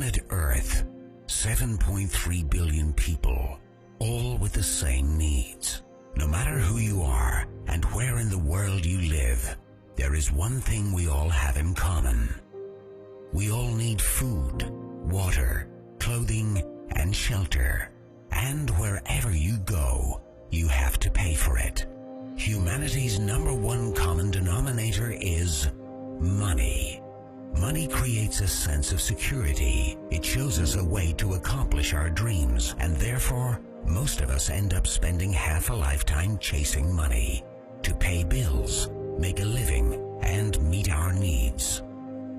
planet Earth, 7.3 billion people, all with the same needs. No matter who you are and where in the world you live, there is one thing we all have in common. We all need food, water, clothing, and shelter. And wherever you go, you have to pay for it. Humanity's number one common denominator is money. Money creates a sense of security. It shows us a way to accomplish our dreams, and therefore, most of us end up spending half a lifetime chasing money to pay bills, make a living, and meet our needs.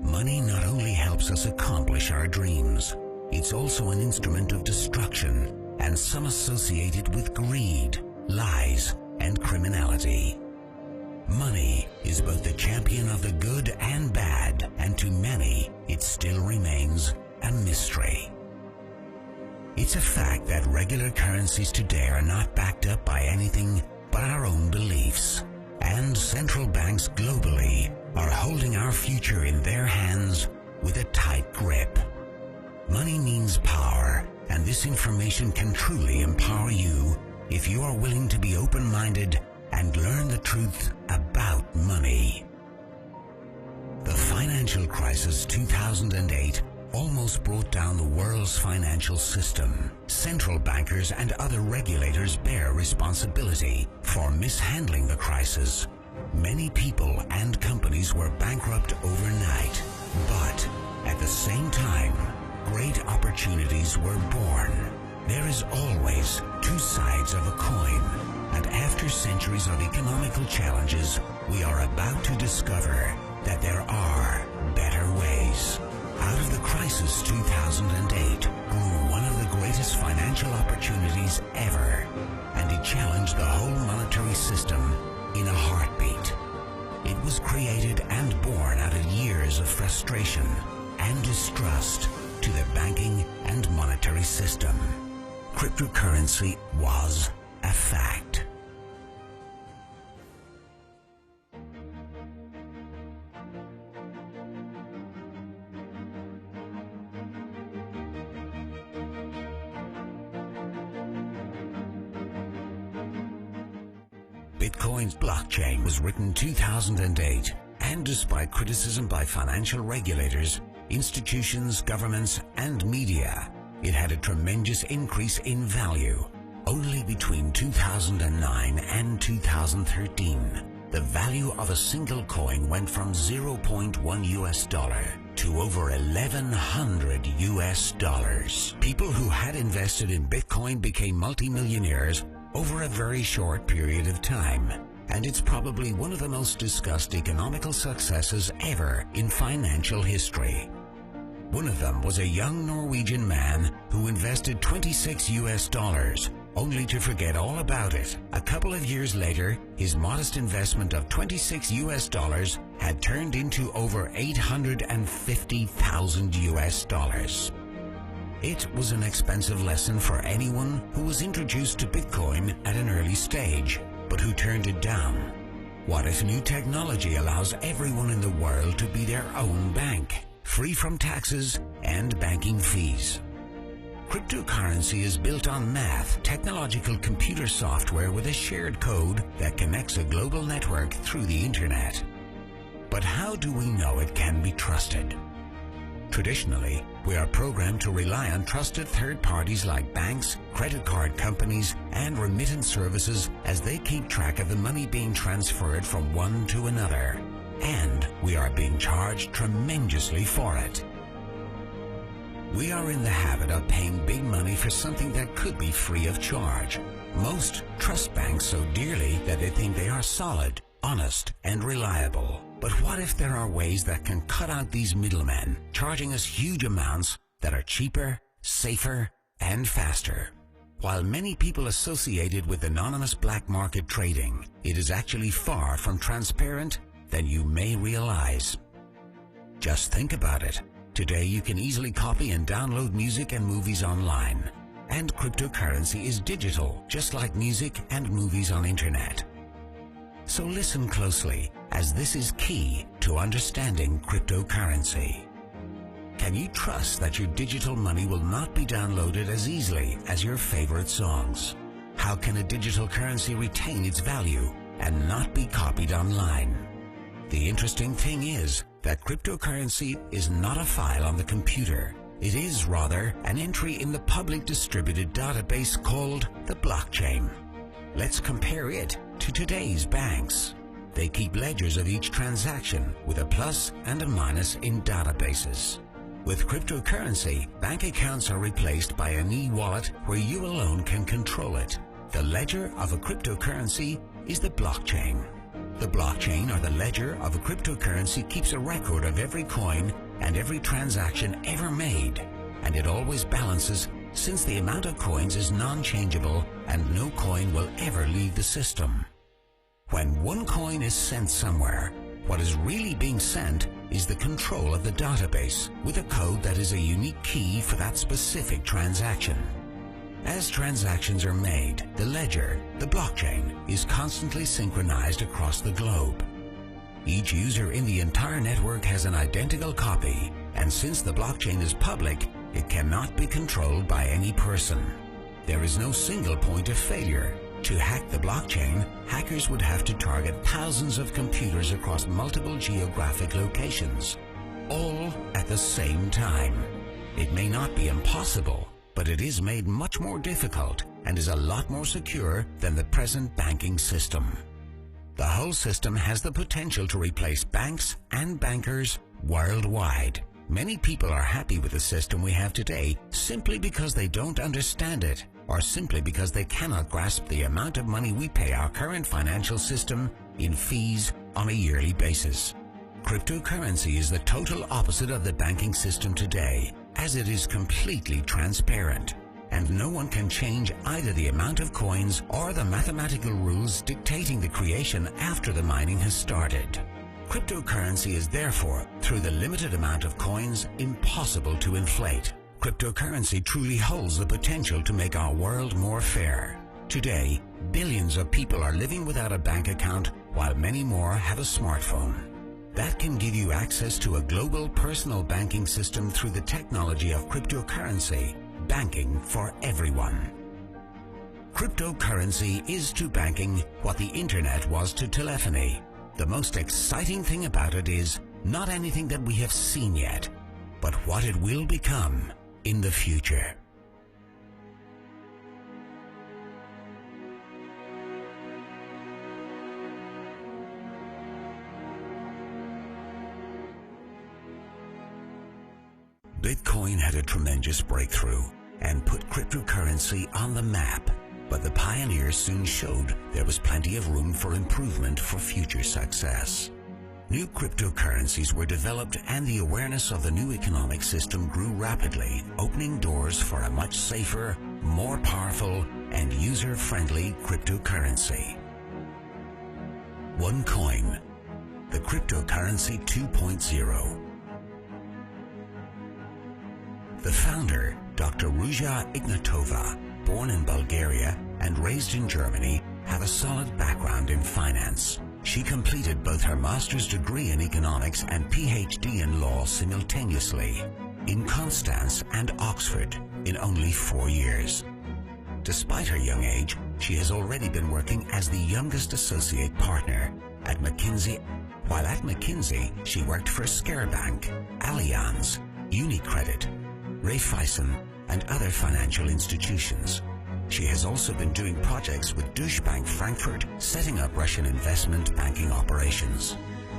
Money not only helps us accomplish our dreams, it's also an instrument of destruction, and some associate it with greed, lies, and criminality. Money is both the champion of the good and bad, and to many, it still remains a mystery. It's a fact that regular currencies today are not backed up by anything but our own beliefs, and central banks globally are holding our future in their hands with a tight grip. Money means power, and this information can truly empower you if you are willing to be open-minded and learn the truth about money. The financial crisis 2008 almost brought down the world's financial system. Central bankers and other regulators bear responsibility for mishandling the crisis. Many people and companies were bankrupt overnight, but at the same time, great opportunities were born. There is always two sides of a coin, and after centuries of economical challenges, we are about to discover that there are better ways. Out of the crisis 2008 grew one of the greatest financial opportunities ever, and it challenged the whole monetary system in a heartbeat. It was created and born out of years of frustration and distrust to the banking and monetary system. Cryptocurrency was a fact. Bitcoin's blockchain was written 2008, and despite criticism by financial regulators, institutions, governments, and media, it had a tremendous increase in value. Only between 2009 and 2013, the value of a single coin went from $0.1 US to over $1,100 US. People who had invested in Bitcoin became multimillionaires over a very short period of time, and it's probably one of the most discussed economical successes ever in financial history. One of them was a young Norwegian man who invested $26 US, only to forget all about it. A couple of years later, his modest investment of $26 US had turned into over $850,000 US. It was an expensive lesson for anyone who was introduced to Bitcoin at an early stage, but who turned it down. What if new technology allows everyone in the world to be their own bank, free from taxes and banking fees? Cryptocurrency is built on math, technological computer software with a shared code that connects a global network through the internet. But how do we know it can be trusted? Traditionally, we are programmed to rely on trusted third parties like banks, credit card companies, and remittance services as they keep track of the money being transferred from one to another. And we are being charged tremendously for it. We are in the habit of paying big money for something that could be free of charge. Most trust banks so dearly that they think they are solid, honest, and reliable. But what if there are ways that can cut out these middlemen, charging us huge amounts that are cheaper, safer, and faster? While many people associate it with anonymous black market trading, it is actually far from transparent than you may realize. Just think about it. Today you can easily copy and download music and movies online. And cryptocurrency is digital, just like music and movies on internet. So listen closely, as this is key to understanding cryptocurrency. Can you trust that your digital money will not be downloaded as easily as your favorite songs? How can a digital currency retain its value and not be copied online? The interesting thing is that cryptocurrency is not a file on the computer. It is rather an entry in the public distributed database called the blockchain. Let's compare it to today's banks. They keep ledgers of each transaction with a plus and a minus in databases. With cryptocurrency, bank accounts are replaced by an e-wallet where you alone can control it. The ledger of a cryptocurrency is the blockchain. The blockchain, or the ledger of a cryptocurrency, keeps a record of every coin and every transaction ever made, and it always balances since the amount of coins is non-changeable and no coin will ever leave the system. When one coin is sent somewhere, what is really being sent is the control of the database with a code that is a unique key for that specific transaction. As transactions are made, the ledger, the blockchain, is constantly synchronized across the globe. Each user in the entire network has an identical copy, and since the blockchain is public, it cannot be controlled by any person. There is no single point of failure. To hack the blockchain, hackers would have to target thousands of computers across multiple geographic locations, all at the same time. It may not be impossible, but it is made much more difficult and is a lot more secure than the present banking system. The whole system has the potential to replace banks and bankers worldwide. Many people are happy with the system we have today simply because they don't understand it, or simply because they cannot grasp the amount of money we pay our current financial system in fees on a yearly basis. Cryptocurrency is the total opposite of the banking system today, as it is completely transparent, and no one can change either the amount of coins or the mathematical rules dictating the creation after the mining has started. Cryptocurrency is therefore, through the limited amount of coins, impossible to inflate. Cryptocurrency truly holds the potential to make our world more fair. Today, billions of people are living without a bank account, while many more have a smartphone. That can give you access to a global personal banking system through the technology of cryptocurrency, banking for everyone. Cryptocurrency is to banking what the internet was to telephony. The most exciting thing about it is not anything that we have seen yet, but what it will become in the future. Bitcoin had a tremendous breakthrough and put cryptocurrency on the map, but the pioneers soon showed there was plenty of room for improvement for future success. New cryptocurrencies were developed and the awareness of the new economic system grew rapidly, opening doors for a much safer, more powerful, and user-friendly cryptocurrency. OneCoin, the cryptocurrency 2.0. The founder, Dr. Ruja Ignatova, born in Bulgaria and raised in Germany, had a solid background in finance. She completed both her master's degree in economics and PhD in law simultaneously in Constance and Oxford in only 4 years. Despite her young age, she has already been working as the youngest associate partner at McKinsey. While at McKinsey, she worked for Sberbank, Allianz, UniCredit, Raiffeisen, and other financial institutions. She has also been doing projects with Deutsche Bank Frankfurt, setting up Russian investment banking operations.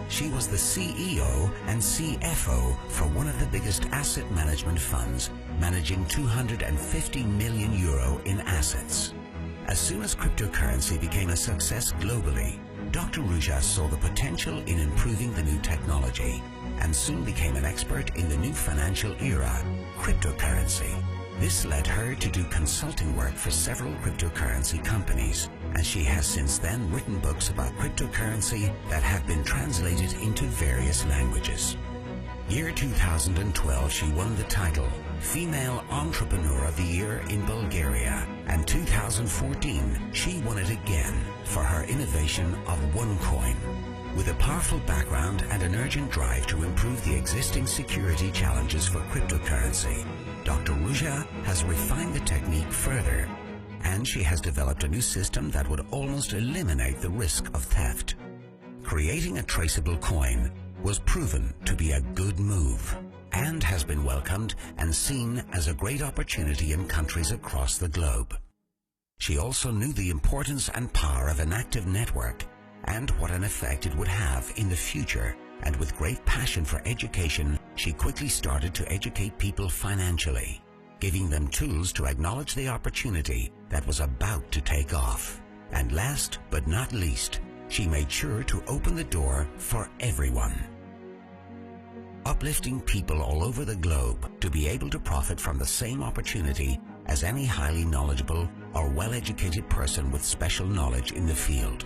She was the CEO and CFO for one of the biggest asset management funds, managing €250 million in assets. As soon as cryptocurrency became a success globally, Dr. Ruja saw the potential in improving the new technology and soon became an expert in the new financial era, cryptocurrency. This led her to do consulting work for several cryptocurrency companies, and she has since then written books about cryptocurrency that have been translated into various languages. Year 2012, she won the title Female Entrepreneur of the Year in Bulgaria, and 2014, she won it again for her innovation of OneCoin. With a powerful background and an urgent drive to improve the existing security challenges for cryptocurrency, Dr. Ruja has refined the technique further, and she has developed a new system that would almost eliminate the risk of theft. Creating a traceable coin was proven to be a good move and has been welcomed and seen as a great opportunity in countries across the globe. She also knew the importance and power of an active network and what an effect it would have in the future, and with great passion for education, she quickly started to educate people financially, giving them tools to acknowledge the opportunity that was about to take off. And last but not least, she made sure to open the door for everyone, uplifting people all over the globe to be able to profit from the same opportunity as any highly knowledgeable or well-educated person with special knowledge in the field.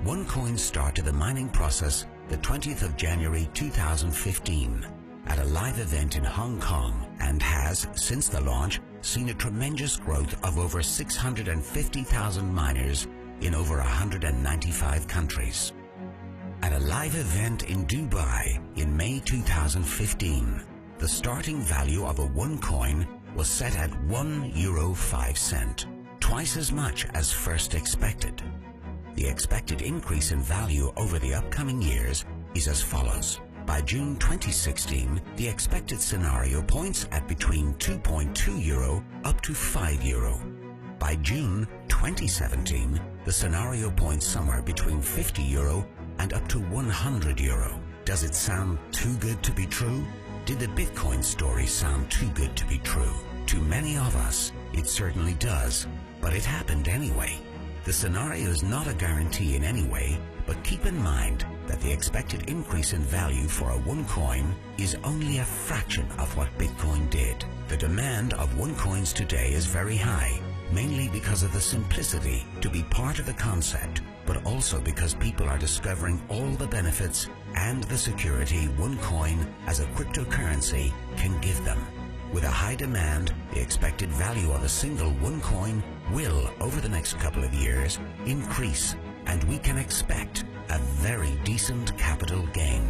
OneCoin started the mining process the 20th of January 2015 at a live event in Hong Kong and has, since the launch, seen a tremendous growth of over 650,000 miners in over 195 countries. At a live event in Dubai in May 2015, the starting value of a OneCoin was set at €1.05, twice as much as first expected. The expected increase in value over the upcoming years is as follows. By June 2016, the expected scenario points at between €2.2 up to €5. By June 2017, the scenario points somewhere between €50 and up to €100. Does it sound too good to be true? Did the Bitcoin story sound too good to be true? To many of us, it certainly does, but it happened anyway. The scenario is not a guarantee in any way, but keep in mind that the expected increase in value for a OneCoin is only a fraction of what Bitcoin did. The demand of OneCoins today is very high, mainly because of the simplicity to be part of the concept, but also because people are discovering all the benefits and the security OneCoin as a cryptocurrency can give them. With a high demand, the expected value of a single OneCoin will, over the next couple of years, increase, and we can expect a very decent capital gain.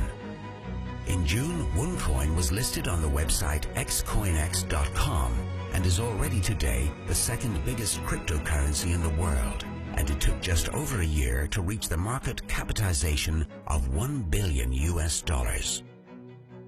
In June, OneCoin was listed on the website xcoinx.com and is already today the second biggest cryptocurrency in the world, and it took just over a year to reach the market capitalization of $1 billion.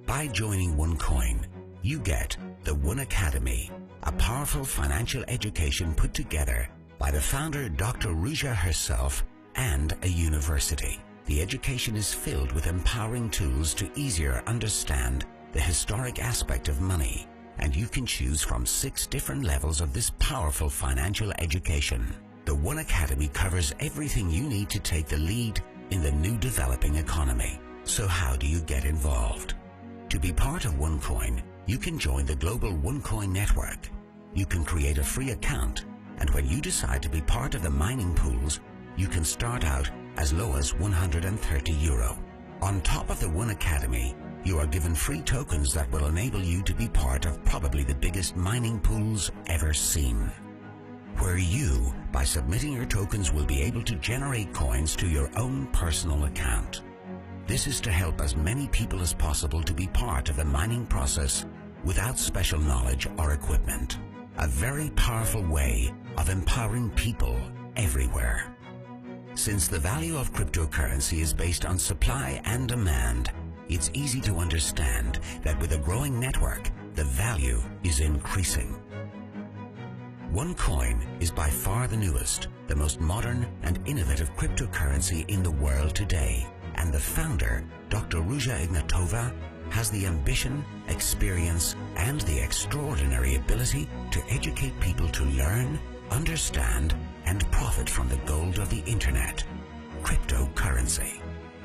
By joining OneCoin, you get the One Academy, a powerful financial education put together by the founder Dr. Ruja herself and a university. The education is filled with empowering tools to easier understand the historic aspect of money, and you can choose from 6 different levels of this powerful financial education. The One Academy covers everything you need to take the lead in the new developing economy. So how do you get involved? To be part of OneCoin, you can join the global OneCoin network. You can create a free account, and when you decide to be part of the mining pools, you can start out as low as €130. On top of the One Academy, you are given free tokens that will enable you to be part of probably the biggest mining pools ever seen, where you, by submitting your tokens, will be able to generate coins to your own personal account. This is to help as many people as possible to be part of the mining process without special knowledge or equipment. A very powerful way of empowering people everywhere. Since the value of cryptocurrency is based on supply and demand, it's easy to understand that with a growing network, the value is increasing. OneCoin is by far the newest, the most modern and innovative cryptocurrency in the world today, and the founder, Dr. Ruja Ignatova, has the ambition, experience, and the extraordinary ability to educate people to learn, understand, and profit from the gold of the internet, cryptocurrency.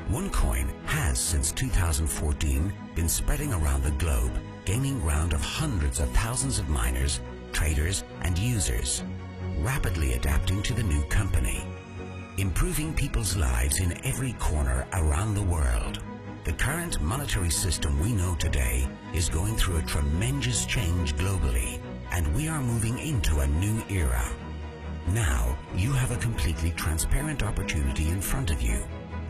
OneCoin has, since 2014, been spreading around the globe, gaining ground of hundreds of thousands of miners, traders, and users, rapidly adapting to the new company, improving people's lives in every corner around the world. The current monetary system we know today is going through a tremendous change globally, and we are moving into a new era. Now, you have a completely transparent opportunity in front of you,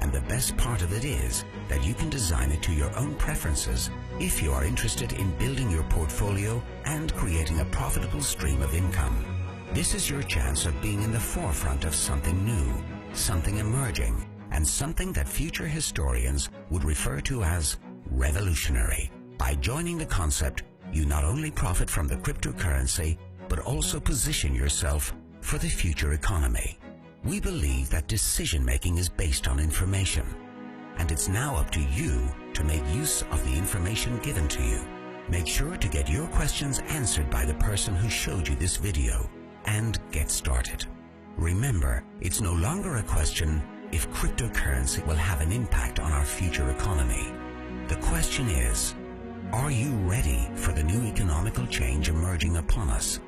And the best part of it is that you can design it to your own preferences if you are interested in building your portfolio and creating a profitable stream of income. This is your chance of being in the forefront of something new, something emerging, and something that future historians would refer to as revolutionary. By joining the concept, you not only profit from the cryptocurrency, but also position yourself for the future economy. We believe that decision-making is based on information, and it's now up to you to make use of the information given to you. Make sure to get your questions answered by the person who showed you this video, and get started. Remember, it's no longer a question if cryptocurrency will have an impact on our future economy. The question is, are you ready for the new economical change emerging upon us?